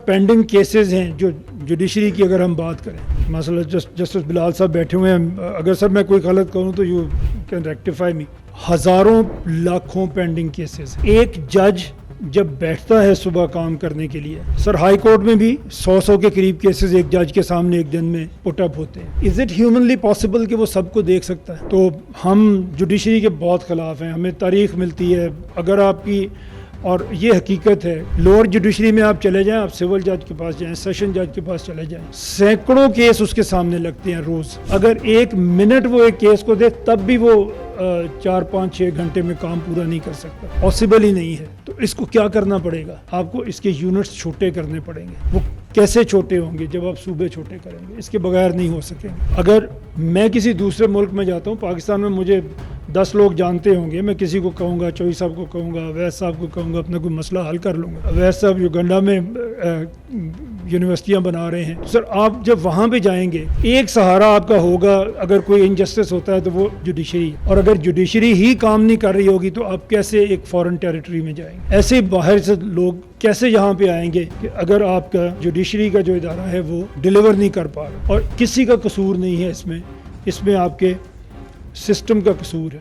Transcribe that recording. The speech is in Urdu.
پینڈنگ کیسز ہیں جو جوڈیشری کی اگر ہم بات کریں، مثلا جسٹس بلال صاحب بیٹھے ہوئے ہیں، اگر سر میں کوئی غلط کروں تو یو کین ریکٹیفائی می، ہزاروں لاکھوں پینڈنگ کیسز. ایک جج جب بیٹھتا ہے صبح کام کرنے کے لیے، سر ہائی کورٹ میں بھی 100 کے قریب کیسز ایک جج کے سامنے ایک دن میں پٹ اپ ہوتے ہیں. از اٹ ہیومنلی پاسبل کہ وہ سب کو دیکھ سکتا ہے؟ تو ہم جوڈیشری کے بہت خلاف ہیں. ہمیں تاریخ ملتی ہے، اگر آپ کی، اور یہ حقیقت ہے، لوور جوڈیشری میں آپ چلے جائیں، آپ سول جج کے پاس جائیں، سیشن جج کے پاس چلے جائیں، سینکڑوں کیس اس کے سامنے لگتے ہیں روز. اگر ایک منٹ وہ ایک کیس کو دے تب بھی وہ 4 5 6 گھنٹے میں کام پورا نہیں کر سکتا. پاسبل ہی نہیں ہے. تو اس کو کیا کرنا پڑے گا؟ آپ کو اس کے یونٹس چھوٹے کرنے پڑیں گے. وہ کیسے چھوٹے ہوں گے؟ جب آپ صوبے چھوٹے کریں گے. اس کے بغیر نہیں ہو سکیں گے. اگر میں کسی دوسرے ملک میں جاتا ہوں، پاکستان میں مجھے 10 لوگ جانتے ہوں گے، میں کسی کو کہوں گا، چوئی صاحب کو کہوں گا، اویس صاحب کو کہوں گا، اپنا کوئی مسئلہ حل کر لوں گا. اویس صاحب یوگنڈا میں یونیورسٹیاں بنا رہے ہیں. سر آپ جب وہاں پہ جائیں گے، ایک سہارا آپ کا ہوگا اگر کوئی انجسٹس ہوتا ہے تو وہ جوڈیشری. اور اگر جوڈیشری ہی کام نہیں کر رہی ہوگی تو آپ کیسے ایک فورن ٹیریٹری میں جائیں گے؟ ایسے باہر سے لوگ کیسے یہاں پہ آئیں گے کہ اگر آپ کا جوڈیشری کا جو ادارہ ہے وہ ڈیلیور نہیں کر پا رہا؟ اور کسی کا قصور نہیں ہے اس میں آپ کے سسٹم کا قصور ہے.